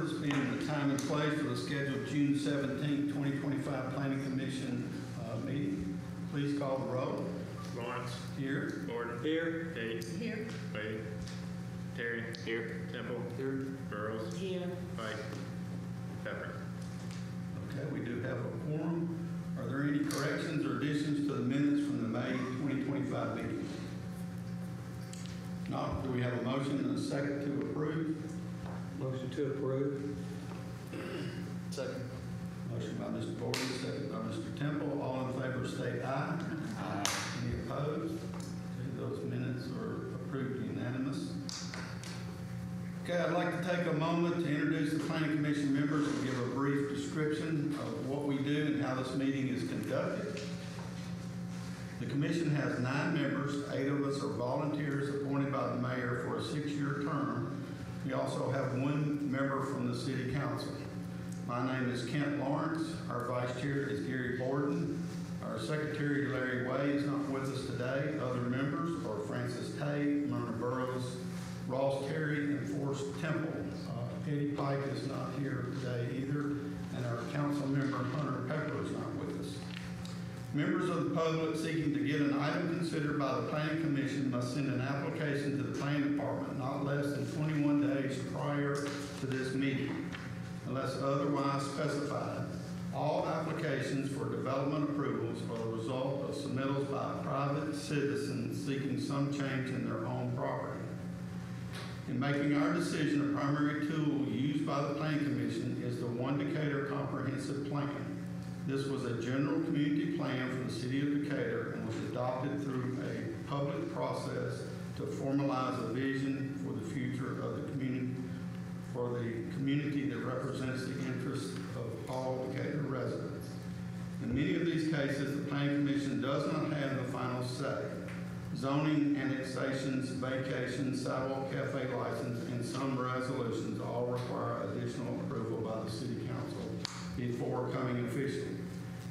this being the time and place for the scheduled June 17th, 2025 Planning Commission meeting. Please call the roll. Lawrence. Here. Gordon. Here. Tate. Here. Wade. Terry. Here. Temple. Here. Burrows. Here. Pike. Pepper. Okay, we do have a quorum. Are there any corrections or additions to the minutes from the May 2025 meeting? Not. Do we have a motion and a second to approve? Motion to approve. Second. Motion by Mr. Gordon, second by Mr. Temple. All in favor state aye. Aye. Any opposed? Okay, those minutes are approved unanimous. Okay, I'd like to take a moment to introduce the Planning Commission members and give a brief description of what we do and how this meeting is conducted. The Commission has 9 members. 8 of us are volunteers appointed by the mayor for a 6-year term. We also have 1 member from the City Council. My name is Kent Lawrence. Our Vice Chair is Gary Borden. Our Secretary, Larry Way, is not with us today. Other members are Francis Tate, Myrna Burrows, Ross Terry, and Forrest Temple. Eddie Pike is not here today either, and our council member, Hunter Pepper, is not with us. Members of the public seeking to get an item considered by the Planning Commission must send an application to the Planning Department not less than 21 days prior to this meeting, unless otherwise specified. All applications for development approvals are the result of submittals by private citizens seeking some change in their own property. In making our decision, a primary tool used by the Planning Commission is the One Decatur Comprehensive Plan. This was a general community plan for the city of Decatur and was adopted through a public process to formalize a vision for the future of the community that represents the interests of all Decatur residents. In many of these cases, the Planning Commission does not have the final say. Zoning, annexations, vacations, sidewalk cafe license, and some resolutions all require additional approval by the City Council before coming official.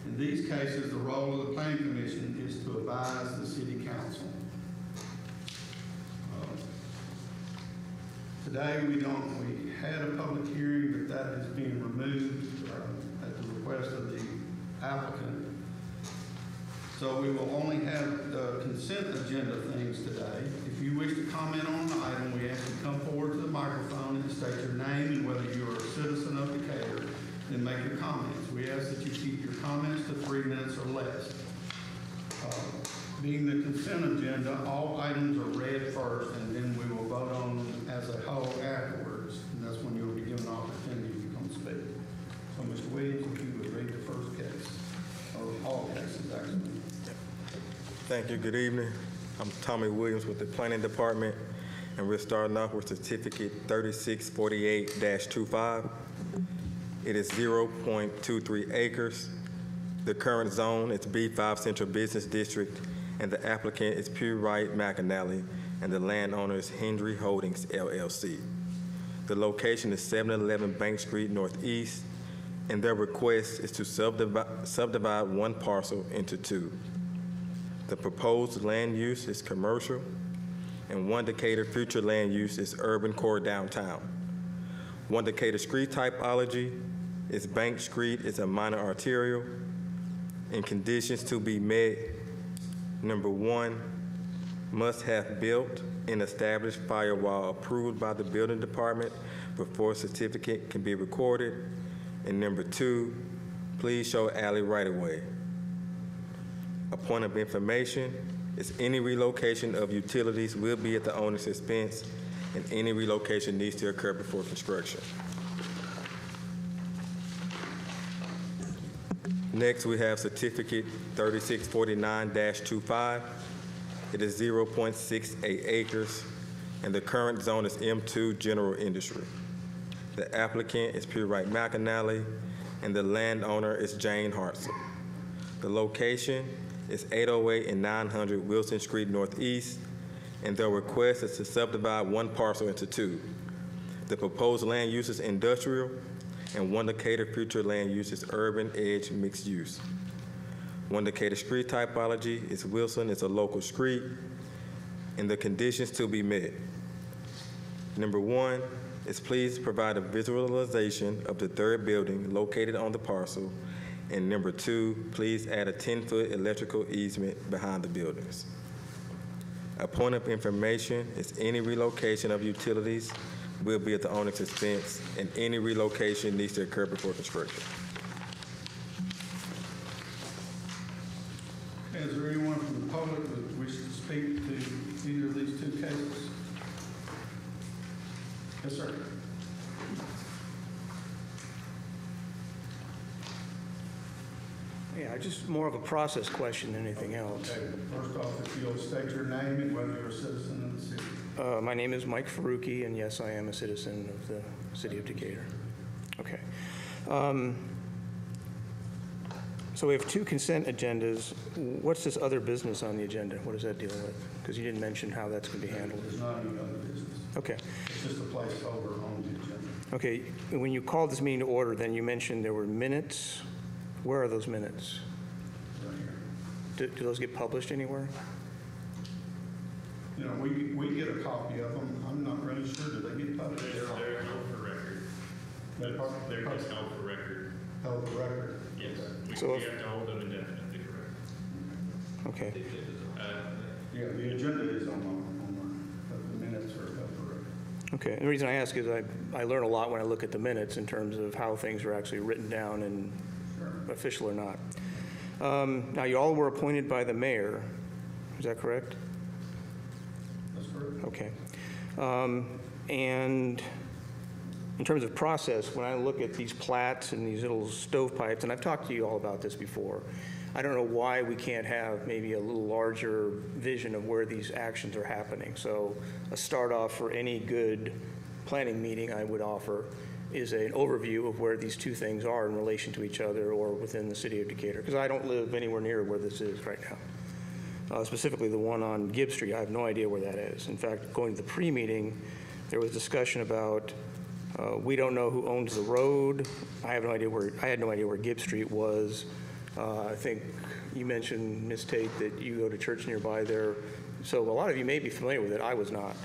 In these cases, the role of the Planning Commission is to advise the City Council. Today we had a public hearing, but that is being removed at the request of the applicant. So we will only have the consent agenda things today. If you wish to comment on an item, we ask you to come forward to the microphone and state your name and whether you are a citizen of Decatur, then make your comments. We ask that you keep your comments to 3 minutes or less. Being the consent agenda, all items are read first, and then we will vote on them as a whole afterwards. And that's when you will be given an opportunity to come speak. So, Mr. Williams, if you would read the first case, or all cases, actually. Thank you. Good evening. I'm Tommy Williams with the Planning Department, and we're starting off with certificate 3648-25. It is 0.23 acres. The current zone is B5 Central Business District, and the applicant is Pure Right McAnally, and the landowner is Hendry Holdings, LLC. The location is 711 Bank Street Northeast, and their request is to subdivide 1 parcel into 2. The proposed land use is commercial, and One Decatur future land use is urban core downtown. One Decatur street typology is Bank Street is a minor arterial, and conditions to be met: number 1, must have built and established firewall approved by the building department before a certificate can be recorded, and number 2, please show alley right-of-way. A point of information is any relocation of utilities will be at the owner's expense, and any relocation needs to occur before construction. Next, we have certificate 3649-25. It is 0.68 acres, and the current zone is M2 General Industry. The applicant is Pure Right McAnally, and the landowner is Jane Hartzell. The location is 808 and 900 Wilson Street Northeast, and their request is to subdivide 1 parcel into 2. The proposed land use is industrial, and One Decatur future land use is urban edge mixed use. One Decatur street typology is Wilson, it's a local street, and the conditions to be met. Number 1, is please provide a visualization of the third building located on the parcel. And number 2, please add a 10-foot electrical easement behind the buildings. A point of information is any relocation of utilities will be at the owner's expense, and any relocation needs to occur before construction. Is there anyone from the public that wishes to speak to either of these two cases? Yes, sir. Yeah, just more of a process question than anything else. Okay, first off, if you'll state your name and whether you're a citizen of the city. My name is Mike Faruqi, and yes, I am a citizen of the city of Decatur. Okay. So we have 2 consent agendas. What's this other business on the agenda? What does that deal with? Because you didn't mention how that's going to be handled. There's not any other business. Okay. It's just a placeholder on the agenda. Okay. When you called this meeting to order, then you mentioned there were minutes. Where are those minutes? Right here. Do those get published anywhere? You know, we get a copy of them. I'm not really sure. Do they get published? They're held for record. They're just held for record. Held for record. Yes. So We have to hold them indefinitely, correct? Okay. Yeah, the agenda is on the minutes are held for record. Okay. And the reason I ask is I learn a lot when I look at the minutes in terms of how things are actually written down and official or not. Now, you all were appointed by the mayor. Is that correct? That's correct. Okay. And in terms of process, when I look at these plats and these little stovepipes, and I've talked to you all about this before, I don't know why we can't have maybe a little larger vision of where these actions are happening. So a start off for any good planning meeting I would offer is an overview of where these 2 things are in relation to each other or within the city of Decatur, because I don't live anywhere near where this is right now. Specifically the one on Gibbs Street, I have no idea where that is. In fact, going to the pre-meeting, there was discussion about we don't know who owns the road. I had no idea where Gibbs Street was. I think you mentioned, Ms. Tate, that you go to church nearby there. So a lot of you may be familiar with it. I was not.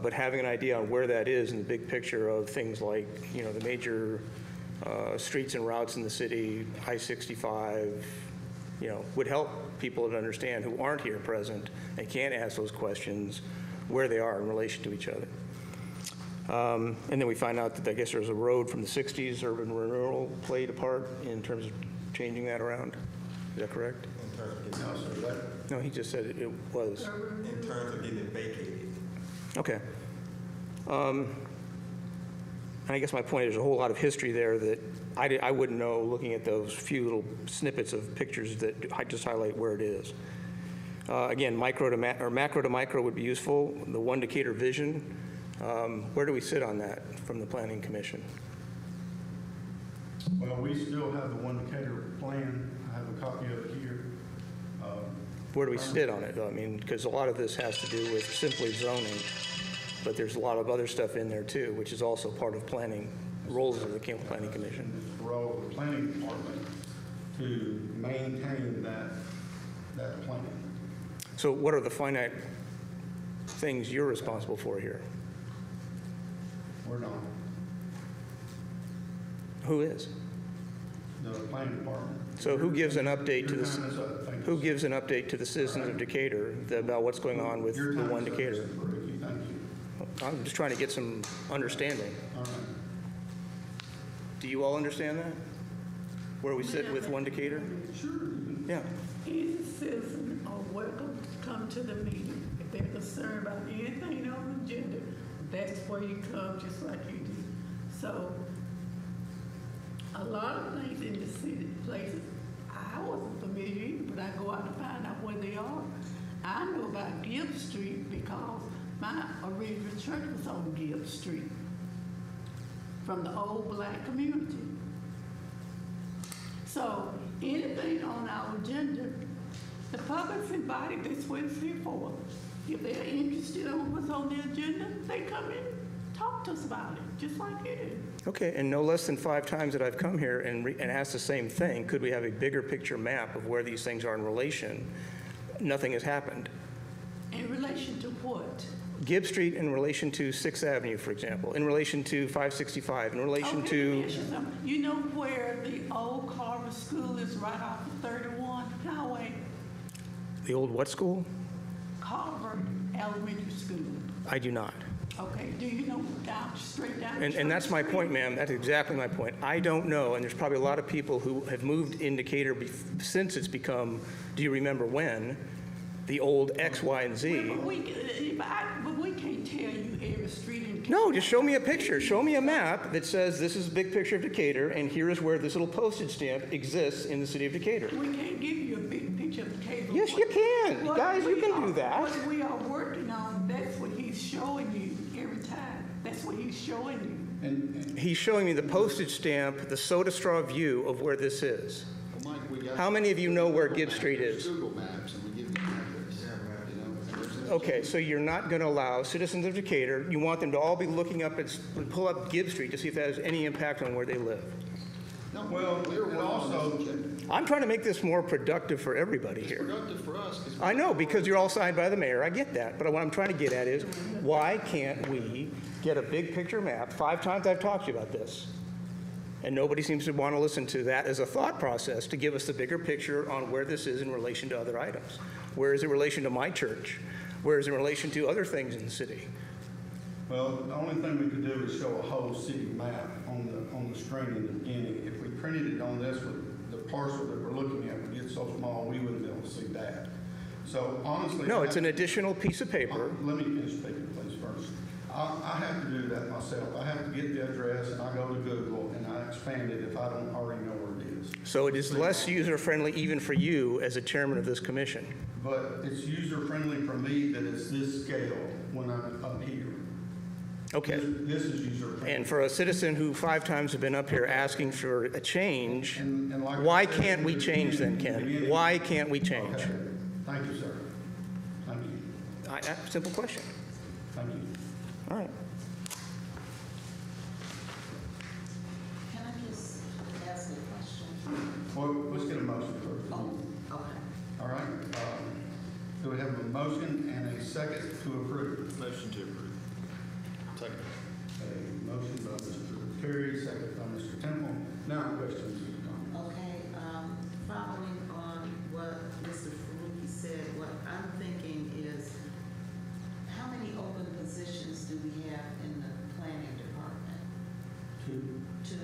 But having an idea on where that is in the big picture of things like, you know, the major streets and routes in the city, I-65, you know, would help people to understand who aren't here present and can't ask those questions where they are in relation to each other. And then we find out that I guess there's a road from the 60s, urban renewal played a part in terms of changing that around. Is that correct? No, sir. No, he just said it was. In terms of getting it vacated. Okay. And I guess my point is there's a whole lot of history there that I wouldn't know looking at those few little snippets of pictures that I just highlight where it is. Again, macro to micro would be useful. The One Decatur vision, where do we sit on that from the Planning Commission? Well, we still have the One Decatur plan. I have a copy of it here. Where do we sit on it, though? I mean, because a lot of this has to do with simply zoning, but there's a lot of other stuff in there, too, which is also part of planning, roles of the Planning Commission. It's the role of the planning department to maintain that plan. So what are the finite things you're responsible for here? We're not. Who is? The planning department. So who gives an update to Your the, time is up. Thank you. who gives an update to the citizens of Decatur about what's going on with Your the time One is up, Decatur? Mr. Faruqi. Thank you. I'm just trying to get some understanding. All right. Do you all understand that? Where we sit with One Decatur? Sure. Yeah. Any citizen are welcome to come to the meeting. If they're concerned about anything on the agenda, that's where you come, just like you do. So, a lot of things in the city, places, I wasn't familiar either, but I go out to find out where they are. I know about Gibbs Street because my original church was on Gibbs Street from the old black community. So anything on our agenda, the public's invited, that's what it's here for. If they're interested in what's on the agenda, they come in, talk to us about it, just like you do. Okay, and no less than 5 times that I've come here and asked the same thing, could we have a bigger picture map of where these things are in relation? Nothing has happened. In relation to what? Gibb Street in relation to 6th Avenue, for example, in relation to 565, in relation Okay, let me to, ask you something. You know where the old Carver School is right off of 31 Highway? the old what school? Carver Elementary School. I do not. Okay, do you know straight down? And that's my Church point, Street? ma'am. That's exactly my point. I don't know, and there's probably a lot of people who have moved in Decatur since it's become, do you remember when, the old X, Y, and Z. But we can't tell you every street in. No, just show me a picture. Show me a map that says this is a big picture of Decatur, and here is where this little postage stamp exists in the city of Decatur. We can't give you a big picture of the cable. Yes, you can. What Guys, you we can are- do that. What we are working on, that's what he's showing you every time. That's what he's showing you. And He's showing me the postage stamp, the soda straw view of where this is. Well, Mike, we got. How many of you know where Gibb Street is? Google Maps, and we give you an address. You know, and there's- Okay, so you're not going to allow citizens of Decatur, you want them to all be looking up and pull up Gibb Street to see if that has any impact on where they live. No, Well, we're and working on also- this agenda. I'm trying to make this more productive for everybody It's here. productive for us, because. I know, because you're all signed by the mayor, I get that, but what I'm trying to get at is, why can't we get a big picture map? 5 times I've talked to you about this, and nobody seems to want to listen to that as a thought process to give us the bigger picture on where this is in relation to other items. Where is it in relation to my church? Where is it in relation to other things in the city? Well, the only thing we could do is show a whole city map on the screen in the beginning. If we printed it on this with the parcel that we're looking at would get so small, we wouldn't be able to see that. So honestly. No, it's an additional piece of paper. Let me finish speaking, please, first. I have to do that myself. I have to get the address and I go to Google and I expand it if I don't already know where it is. So it is less user-friendly even for you as a chairman of this commission. But it's user-friendly for me that it's this scale when I'm up here. Okay. This is user-friendly. And for a citizen who 5 times have been up here asking for a change, And like I why said can't in we the change then, beginning- Ken? Why can't we change? Okay. Thank you, sir. Thank you. Simple question. Thank you. All right. Can I just ask a question? Well, let's get a motion first. Oh, okay. All right. Do we have a motion and a second to approve? Motion to approve. Second. A motion by Mr. Terry, second by Mr. Temple. Now, questions or comments? Okay, following on what Mr. Faruqi said, what I'm thinking is, how many open positions do we have in the planning department? Two. 2.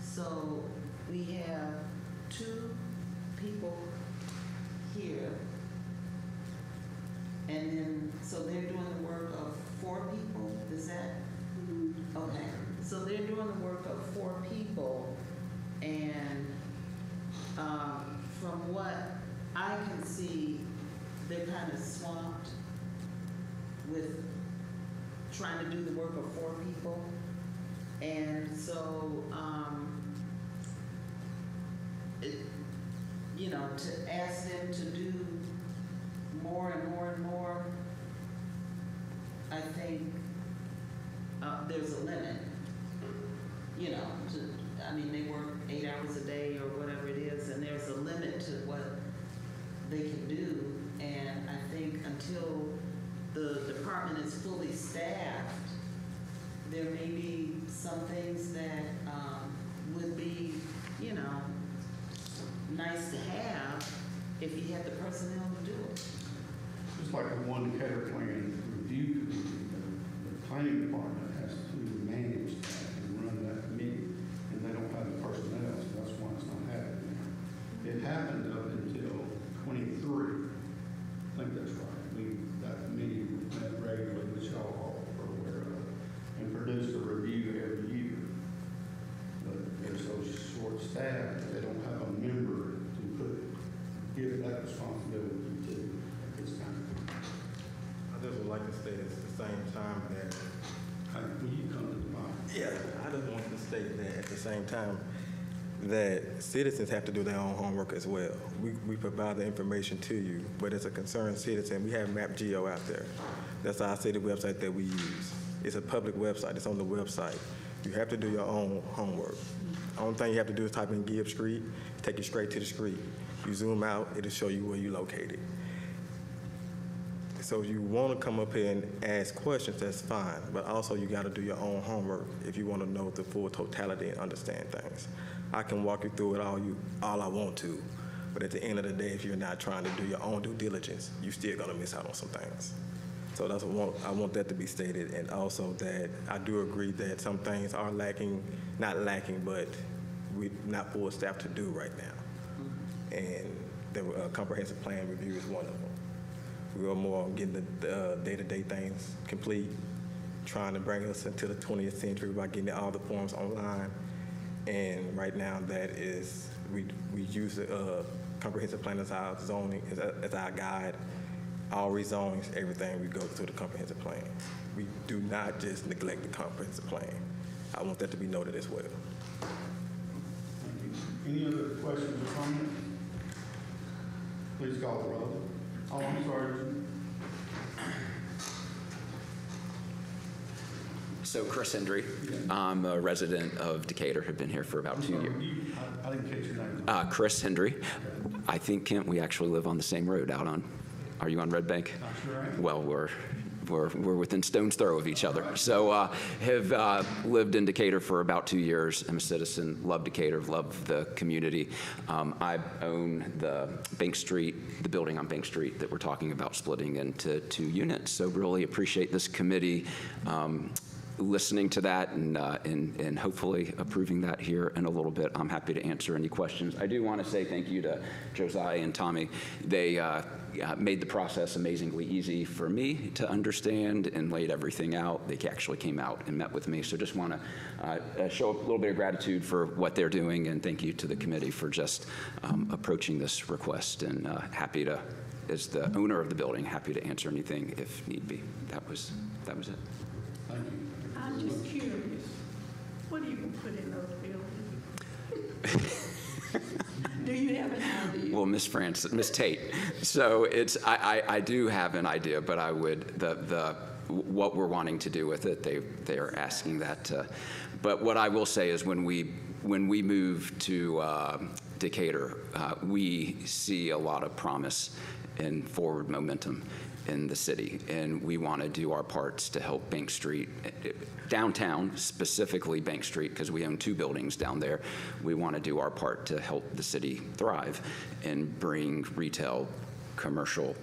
So we have 2 people here. And then, so they're doing the work of 4 people, is that? Okay, so they're doing the work of 4 people, and from what I can see, they're kind of swamped with trying to do the work of 4 people. And so, to ask them to do more and more and more, I think there's a limit. They work 8 hours a day or whatever it is, and there's a limit to what they can do. And I think until the department is fully staffed, there may be some things that would be, nice to have if you had the personnel to do it. Just like the one care plan review committee, the planning department has to manage that and run that committee, and they don't have the personnel, so that's why it's not happening now. It happened up until 23. I think that's right. That committee met regularly, which y'all are aware of, and produced a review every year. But they're so short-staffed, that they don't have a member to give that responsibility to at this time. I just would like to state at the same time that, Will you come to the mic? yeah, I just want to state that at the same time that citizens have to do their own homework as well. We provide the information to you, but as a concerned citizen, we have MapGeo out there. That's our city website that we use. It's a public website. It's on the website. You have to do your own homework. The only thing you have to do is type in Gibb Street, take you straight to the street. You zoom out, it'll show you where you're located. So you want to come up here and ask questions, that's fine, but also you got to do your own homework if you want to know the full totality and understand things. I can walk you through it all I want to, but at the end of the day, if you're not trying to do your own due diligence, you're still going to miss out on some things. So that's what I want that to be stated, and also that I do agree that some things are lacking, not lacking, but we're not full staff to do right now. And the comprehensive plan review is one of them. We are more on getting the day-to-day things complete, trying to bring us into the 20th century by getting all the forms online. And right now, that is, we use the comprehensive plan as our zoning, as our guide. All rezonings, everything, we go through the comprehensive plan. We do not just neglect the comprehensive plan. I want that to be noted as well. Any other questions or comments? Please call the roll. Oh, I'm sorry. So Chris Hendry, I'm a resident of Decatur, have been here for about 2 years. I didn't catch your name. Chris Hendry. I think, Kent, we actually live on the same road out on, are you on Red Bank? I sure am. Well, we're within stone's throw of each other. So have lived in Decatur for about 2 years. I'm a citizen, love Decatur, love the community. I own the Bank Street, the building on Bank Street that we're talking about splitting into 2 units. So really appreciate this committee listening to that and hopefully approving that here in a little bit. I'm happy to answer any questions. I do want to say thank you to Josiah and Tommy. They made the process amazingly easy for me to understand and laid everything out. They actually came out and met with me. So just want to show a little bit of gratitude for what they're doing, and thank you to the committee for just approaching this request, and happy to, as the owner of the building, happy to answer anything if need be. That was it. Thank you. I'm just curious, what are you gonna put in those buildings? Do you have an idea? Well, Miss Tate. So it's I do have an idea, but I would what we're wanting to do with it. They are asking that. But what I will say is when we move to Decatur, we see a lot of promise and forward momentum in the city, and we want to do our parts to help Bank Street, downtown, specifically Bank Street, because we own 2 buildings down there. We want to do our part to help the city thrive and bring retail, commercial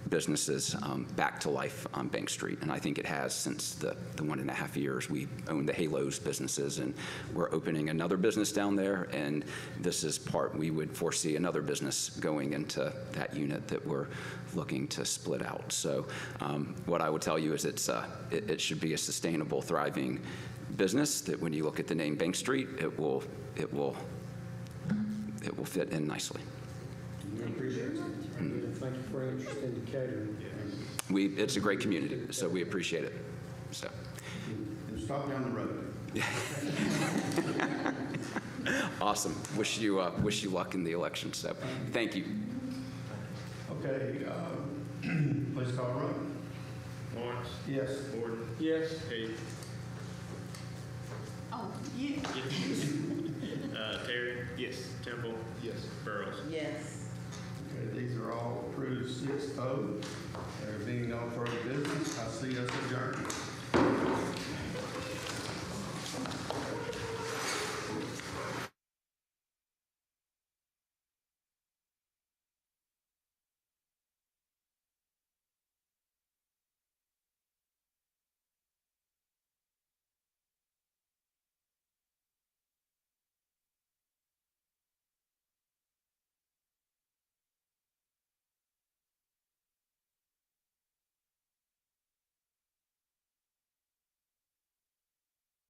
businesses back to life on Bank Street. And I think it has since the 1.5 years we owned the Halos businesses, and we're opening another business down there, and this is part, we would foresee another business going into that unit that we're looking to split out. So what I would tell you is it should be a sustainable, thriving business that when you look at the name Bank Street, it will fit in nicely. We appreciate it. Thank you for your interest in Decatur. It's a great community, so we appreciate it. So. And stop down the road. Awesome. Wish you luck in the election. So, thank you. Okay, please call the roll. Lawrence. Yes. Gordon. Yes. Tate. Oh, yeah. Terry. Yes. Temple. Yes. Burrows. Yes. Okay, these are all approved 6-0. There being no further business, I see us adjourned.